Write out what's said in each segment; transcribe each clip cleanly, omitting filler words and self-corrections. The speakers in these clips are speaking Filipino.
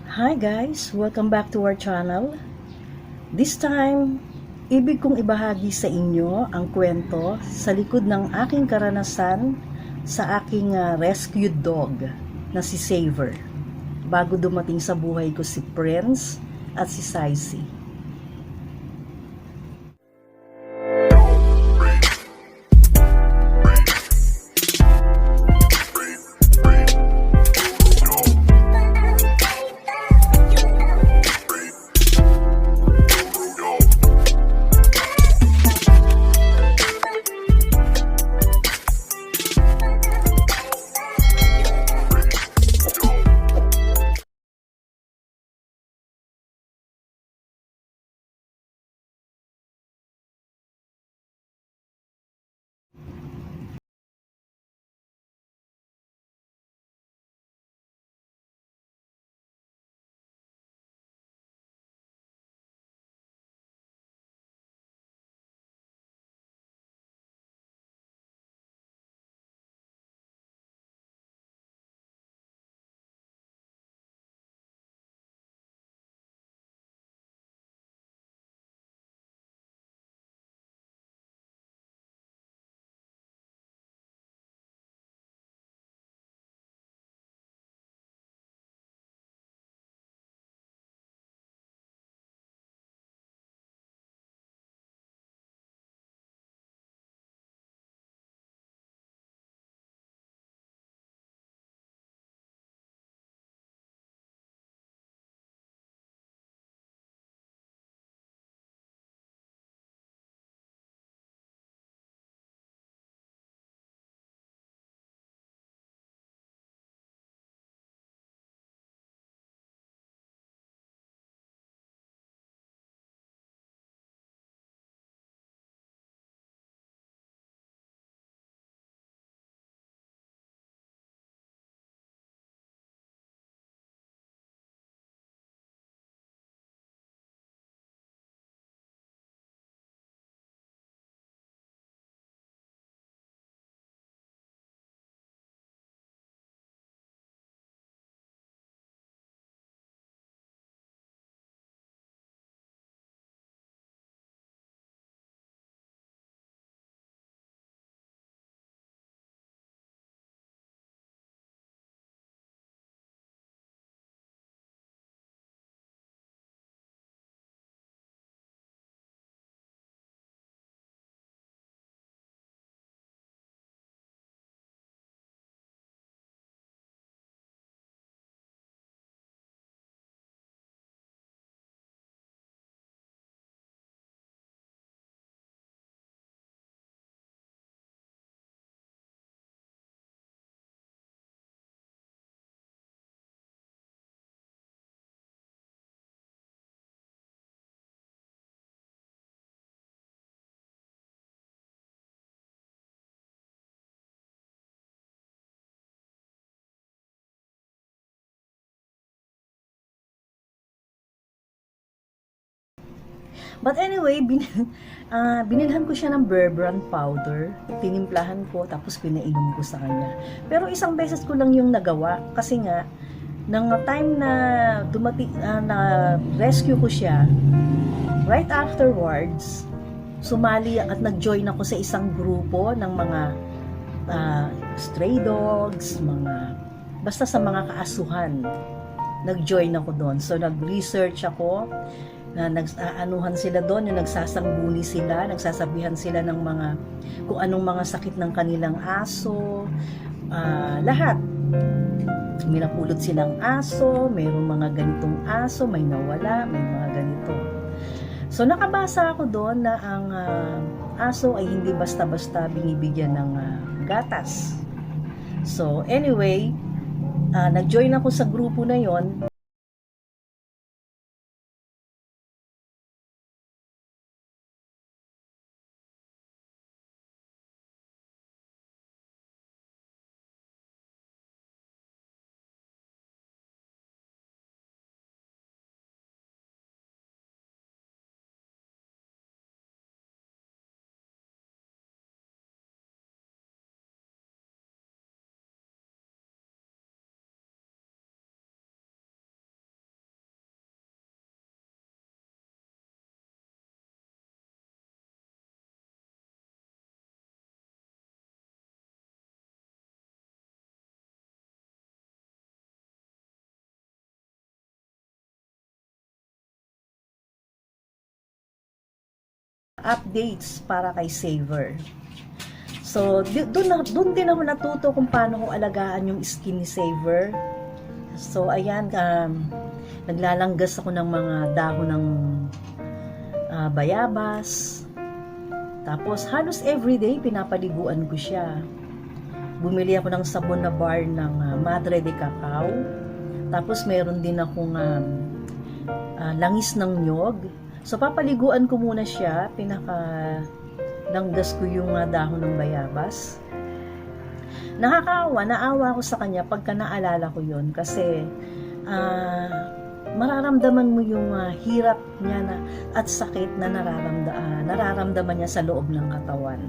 Hi guys! Welcome back to our channel. This time, ibig kong ibahagi sa inyo ang kwento sa likod ng aking karanasan sa aking rescued dog na si Saver bago dumating sa buhay ko si Prince at si Saisy. But anyway, binilhan ko siya ng Bear Brand powder, tinimplahan ko, tapos pinainom ko sa kanya. Pero isang beses ko lang yung nagawa, kasi nga, nang time na na rescue ko siya, right afterwards, sumali at nag-join ako sa isang grupo ng mga stray dogs, basta sa mga kaasuhan. Nag-join ako doon. So, nag-research ako, na nagsaanuhan sila doon, yung nagsasangguni sila, nagsasabihan sila ng mga kung anong mga sakit ng kanilang aso, lahat. May napulot silang aso, mayroong mga ganitong aso, may nawala, may mga ganito. So nakabasa ako doon na ang aso ay hindi basta-basta binibigyan ng gatas. So anyway, nag-join ako sa grupo na yon. updates para kay Saver. So, doon din ako natuto kung paano ko alagaan yung skin ni Saver. So, ayan, naglalanggas ako ng mga dahon ng bayabas. Tapos, halos everyday, pinapaliguan ko siya. Bumili ako ng sabon na bar ng Madre de Cacao. Tapos, meron din akong langis ng nyog. So, papaliguan ko muna siya. Langgas ko yung dahon ng bayabas. Naawa ko sa kanya pagka naalala ko yun. Kasi, mararamdaman mo yung hirap niya at sakit na nararamdaman niya sa loob ng katawan.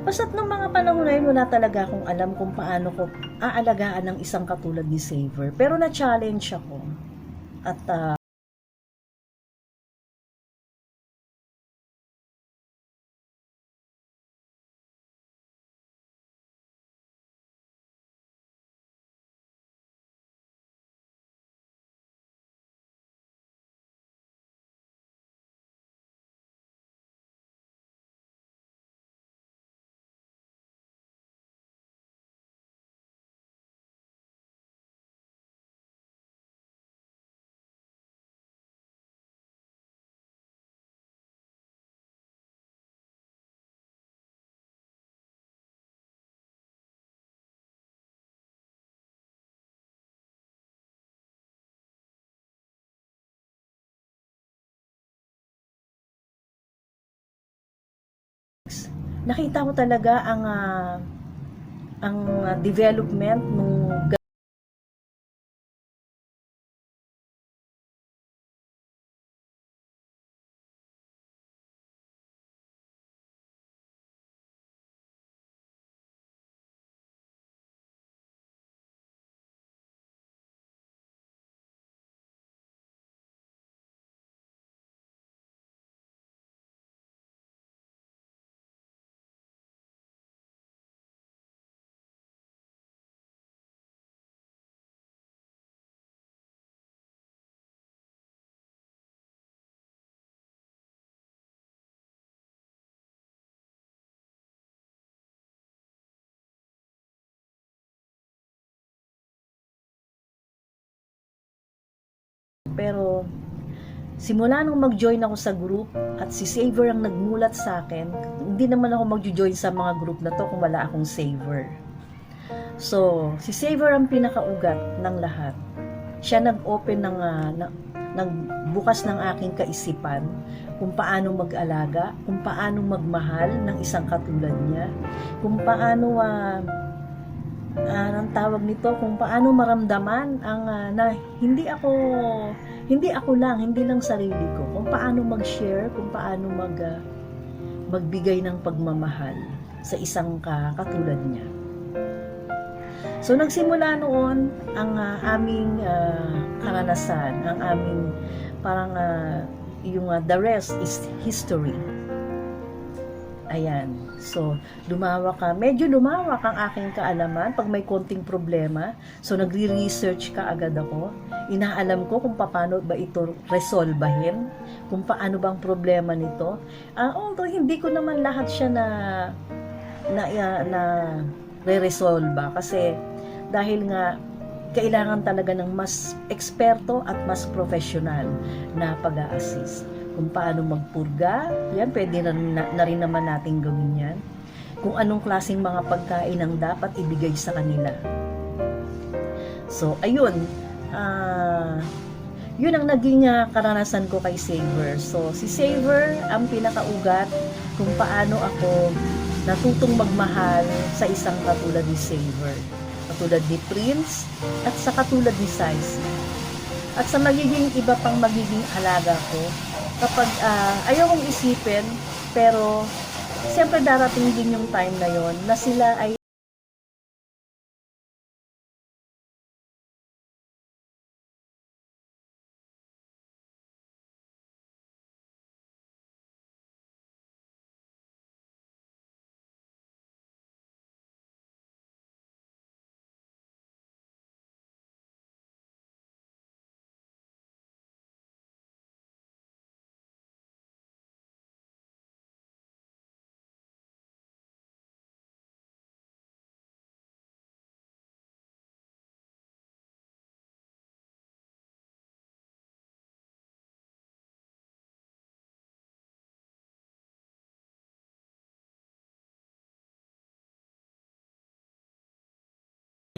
Basta't nung mga panahon na yun, wala talaga akong alam kung paano ko aalagaan ng isang katulad ni Saver. Pero na-challenge ako. At nakita ko talaga ang development nung pero simula nung mag-join ako sa group at si Saver ang nagmulat sa akin, hindi naman ako mag-join sa mga group na to kung wala akong Saver. So, si Saver ang pinakaugat ng lahat. Siya nag-open nagbukas ng aking kaisipan kung paano mag-alaga, kung paano magmahal ng isang katulad niya, kung paano ang tawag nito, kung paano maramdaman na hindi ako lang, hindi lang sarili ko, kung paano mag-share, kung paano magbigay ng pagmamahal sa isang katulad niya. So, nagsimula noon ang aming karanasan, ang aming parang the rest is history. Ayan. So, medyo lumawak ang aking kaalaman pag may konting problema. So, nagre-research ka agad ako. Inaalam ko kung paano ba ito resolbahin, kung paano bang problema nito. Although hindi ko naman lahat siya na re-resolba kasi dahil nga kailangan talaga ng mas eksperto at mas professional na pag-a-assist. Kung paano magpurga, yan, pwede na rin naman natin gawin yan. Kung anong klaseng mga pagkain ang dapat ibigay sa kanila. So, ayun. Yun ang naging karanasan ko kay Saver. So, si Saver ang pinakaugat kung paano ako natutong magmahal sa isang katulad ni Saver. Katulad ni Prince at sa katulad ni Saisi. At sa iba pang magiging alaga ko, kapag ayaw kong isipin, pero siyempre darating din yung time na yon na sila ay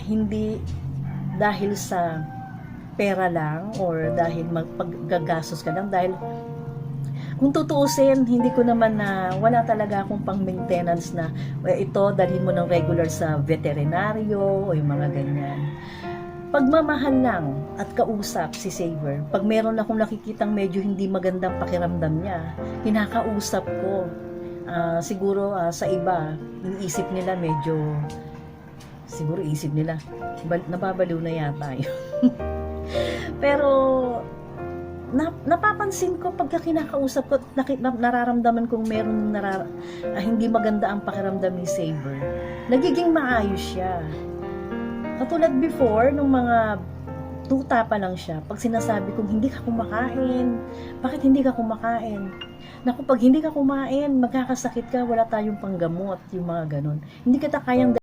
hindi dahil sa pera lang or dahil magpaggagastos ka lang, dahil kung tutuusin, hindi ko naman na wala talaga akong pang maintenance na ito dalhin mo ng regular sa veterinaryo o yung mga ganyan. Pagmamahal lang at kausap si Saver. Pag meron akong nakikitang medyo hindi magandang pakiramdam niya, kinakausap ko. Siguro sa iba, iniisip nila medyo, siguro isip nila, nababaliw na yata yun. Pero napapansin ko pagka kinakausap ko, nararamdaman kong meron hindi maganda ang pakiramdam ni Saber. Nagiging maayos siya. Katulad before, nung mga tuta pa lang siya, pag sinasabi kong hindi ka kumakain, bakit hindi ka kumakain? Naku, pag hindi ka kumain, magkakasakit ka, wala tayong panggamot, yung mga ganon. Hindi kita kayang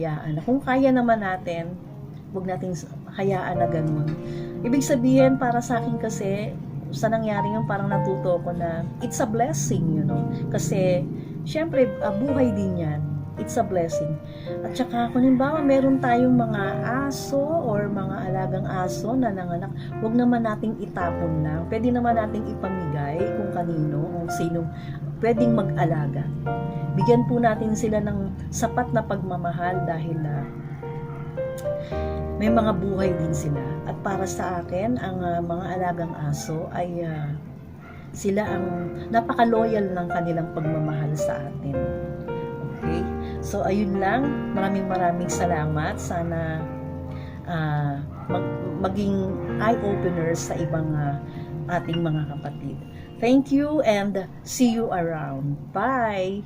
hayaan na kung kaya naman natin, huwag nating hayaan na ganun. Ibig sabihin, para sa akin kasi, sa nangyari yung parang natuto ko na it's a blessing, you know. Kasi, syempre, buhay din yan. It's a blessing. At saka, kung halimbawa, meron tayong mga aso or mga alagang aso na nanganak, huwag naman nating itapon lang. Pwede naman nating ipamigay kung kanino, kung sino pwedeng mag-alaga. Bigyan po natin sila ng sapat na pagmamahal dahil may mga buhay din sila. At para sa akin, ang mga alagang aso ay sila ang napaka-loyal ng kanilang pagmamahal sa atin. Okay? So, ayun lang. Maraming salamat. Sana maging eye-openers sa ibang ating mga kapatid. Thank you and see you around. Bye!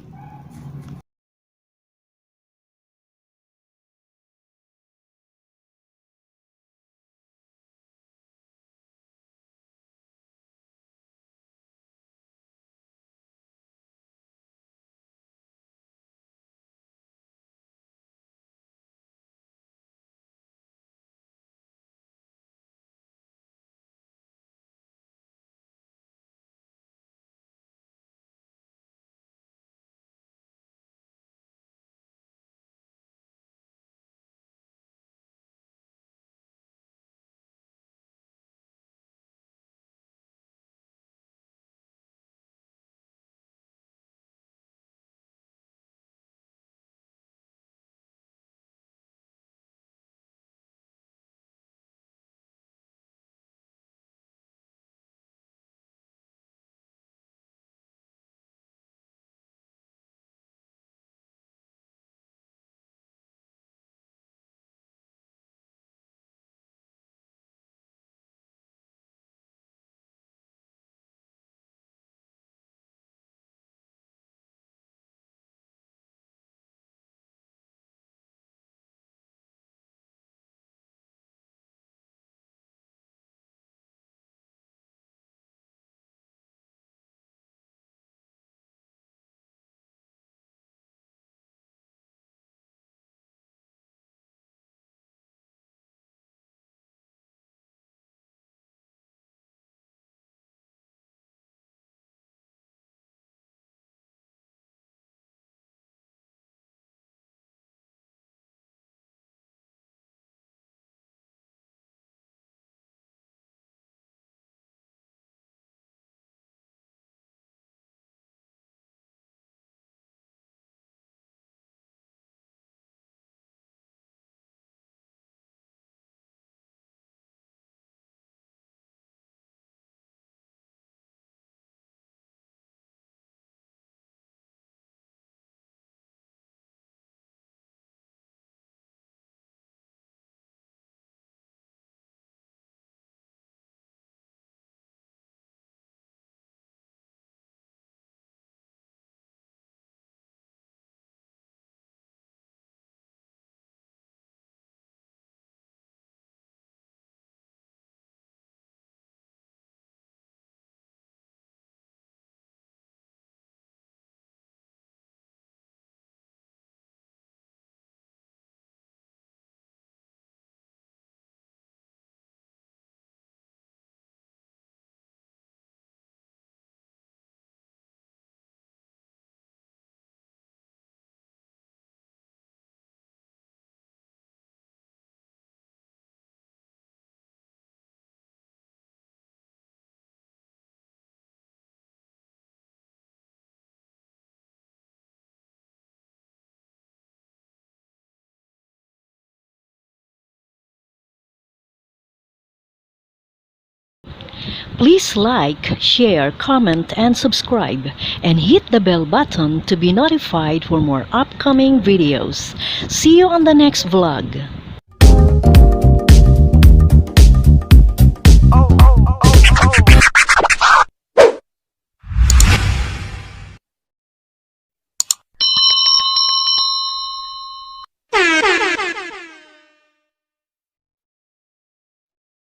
Please like, share, comment, and subscribe, and hit the bell button to be notified for more upcoming videos. See you on the next vlog.